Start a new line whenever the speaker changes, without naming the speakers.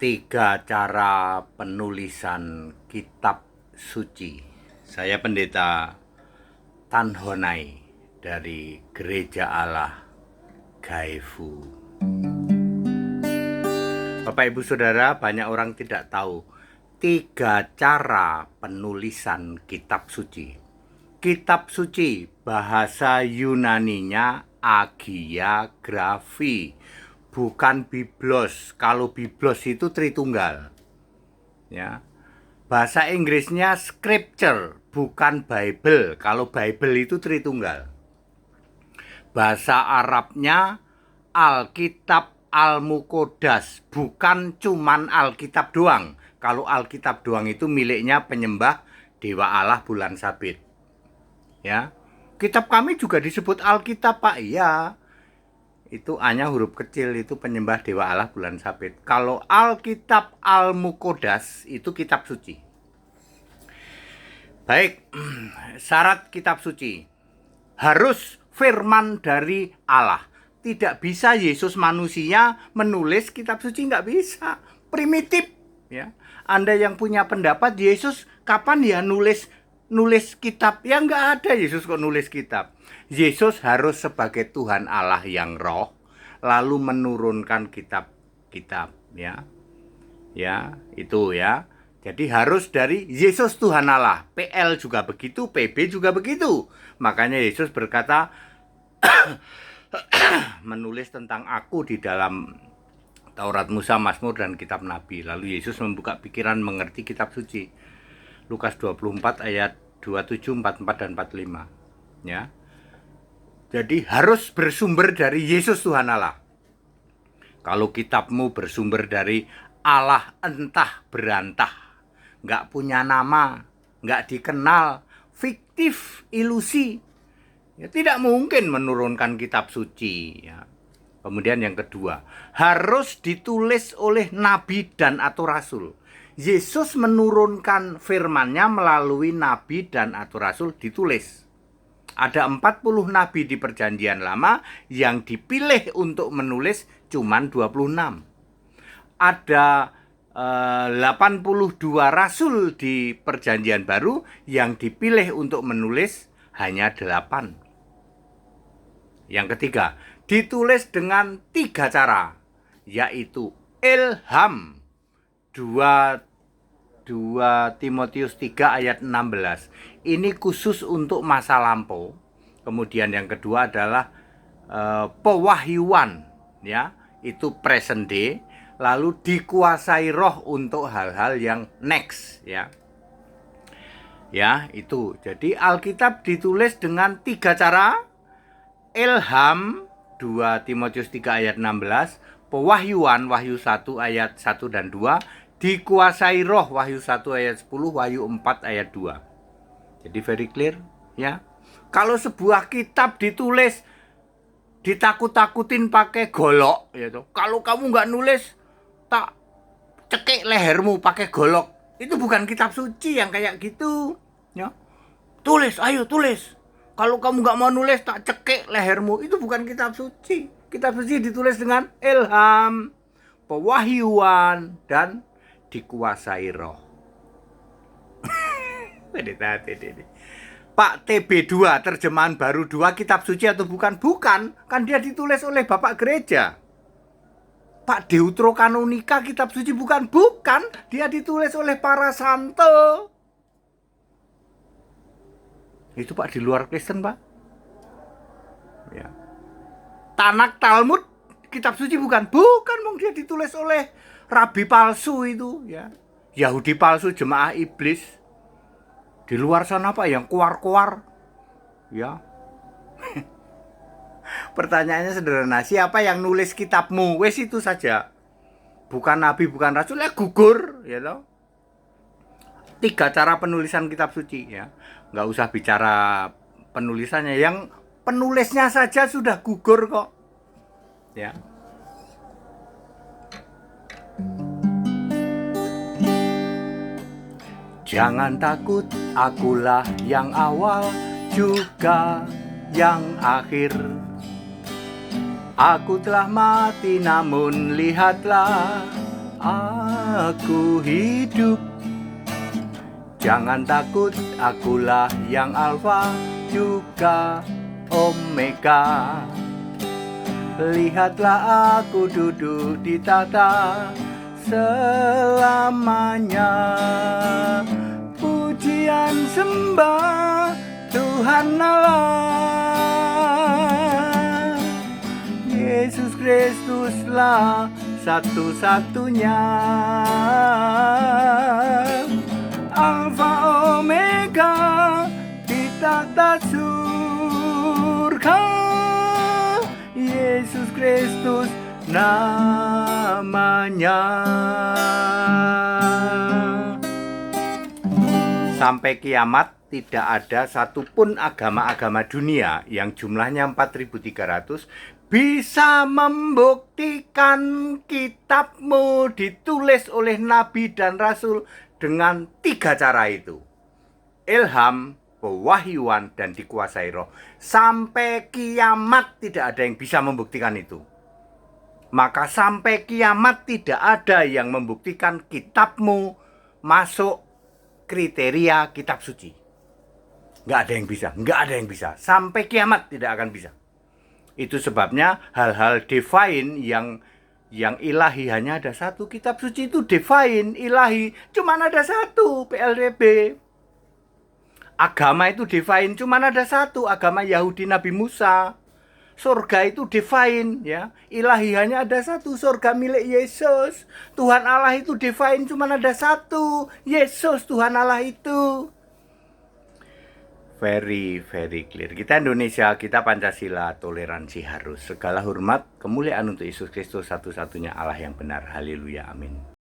Tiga cara penulisan kitab suci. Saya Pendeta Tan Honai dari Gereja Allah Gaifu. Bapak Ibu Saudara, banyak orang tidak tahu tiga cara penulisan kitab suci. Kitab suci bahasa Yunaninya agiagrafi, bukan biblos. Kalau biblos itu Tritunggal. Ya. Bahasa Inggrisnya scripture, bukan Bible. Kalau Bible itu Tritunggal. Bahasa Arabnya Alkitab Al-Muqaddas, bukan cuman Alkitab doang. Kalau Alkitab doang itu miliknya penyembah Dewa Allah bulan sabit. Ya. Kitab kami juga disebut Alkitab, Pak. Iya. Itu A-nya huruf kecil, itu penyembah Dewa Allah bulan sabit. Kalau Alkitab Al-Muqaddas itu kitab suci. Baik, syarat kitab suci harus firman dari Allah. Tidak bisa Yesus manusia menulis kitab suci, nggak bisa. Primitif, ya. Anda yang punya pendapat Yesus kapan ya nulis kitab? Ya nggak ada Yesus kok nulis kitab. Yesus harus sebagai Tuhan Allah yang roh, lalu menurunkan kitab-kitab, ya. Ya, itu ya. Jadi harus dari Yesus Tuhan Allah. PL juga begitu, PB juga begitu. Makanya Yesus berkata menulis tentang aku di dalam Taurat, Musa, Mazmur, dan kitab Nabi. Lalu Yesus membuka pikiran mengerti kitab suci. Lukas 24 ayat 27, 44, dan 45. Ya. Jadi harus bersumber dari Yesus Tuhan Allah. Kalau kitabmu bersumber dari Allah entah berantah, nggak punya nama, nggak dikenal, fiktif, ilusi, ya tidak mungkin menurunkan kitab suci. Ya. Kemudian yang kedua, harus ditulis oleh nabi dan atau rasul. Yesus menurunkan firman-Nya melalui nabi dan atau rasul ditulis. Ada 40 nabi di perjanjian lama, yang dipilih untuk menulis cuman 26. Ada 82 rasul di perjanjian baru, yang dipilih untuk menulis hanya 8. Yang ketiga, ditulis dengan 3 cara, yaitu ilham. 2 Timotius 3 ayat 16. Ini khusus untuk masa lampau. Kemudian yang kedua adalah pewahyuan, ya, itu present day, lalu dikuasai roh untuk hal-hal yang next, ya. Ya, itu. Jadi Alkitab ditulis dengan 3 cara. Ilham 2 Timotius 3 ayat 16, pewahyuan Wahyu 1 ayat 1 dan 2, dikuasai roh Wahyu 1 ayat 10, Wahyu 4 ayat 2. Jadi very clear, ya. Kalau sebuah kitab ditulis ditakut-takutin pakai golok, ya toh. Kalau kamu nggak nulis, tak cekik lehermu pakai golok. Itu bukan kitab suci yang kayak gitu, ya. Tulis, ayo tulis. Kalau kamu nggak mau nulis, tak cekik lehermu. Itu bukan kitab suci. Kitab suci ditulis dengan ilham, pewahyuan, dan dikuasai roh. Pak TB2, terjemahan baru 2, kitab suci atau bukan? Bukan, kan dia ditulis oleh Bapak Gereja. Pak Deuterokanonika, kitab suci bukan? Bukan, dia ditulis oleh para santo. Itu Pak di luar Kristen, Pak. Ya. Tanak Talmud, kitab suci bukan? Bukan, dia ditulis oleh rabi palsu itu, ya. Yahudi palsu, jemaah iblis. Di luar sana Pak yang kuar-kuar, ya. Pertanyaannya sederhana, siapa yang nulis kitabmu? Wes itu saja. Bukan nabi, bukan rasul, ya gugur, ya toh. 3 cara penulisan kitab suci, ya. Nggak usah bicara penulisannya, yang penulisnya saja sudah gugur kok, ya. Jangan takut, akulah yang awal juga yang akhir. Aku telah mati namun lihatlah aku hidup. Jangan takut, akulah yang Alfa juga Omega. Lihatlah aku duduk di tahta selamanya. Pujian sembah Tuhan Allah. Yesus Kristuslah satu-satunya. Alfa Omega di tahta surga. Yesus Kristus namanya. Sampai kiamat tidak ada satupun agama-agama dunia yang jumlahnya 4.300 bisa membuktikan kitabmu ditulis oleh nabi dan rasul dengan 3 cara itu: ilham, pewahyuan, dan dikuasai roh. Sampai kiamat tidak ada yang bisa membuktikan itu. Maka sampai kiamat tidak ada yang membuktikan kitabmu masuk kriteria kitab suci. Nggak ada yang bisa, nggak ada yang bisa. Sampai kiamat tidak akan bisa. Itu sebabnya hal-hal divine yang ilahi hanya ada satu. Kitab suci itu divine, ilahi, cuman ada satu, PLDB. Agama itu divine, cuman ada satu, agama Yahudi Nabi Musa. Surga itu divine, ya, ilahi hanya ada satu, surga milik Yesus. Tuhan Allah itu divine, cuman ada satu, Yesus Tuhan Allah itu. Very, very clear. Kita Indonesia, kita Pancasila, toleransi harus. Segala hormat, kemuliaan untuk Yesus Kristus, satu-satunya Allah yang benar. Haleluya, amin.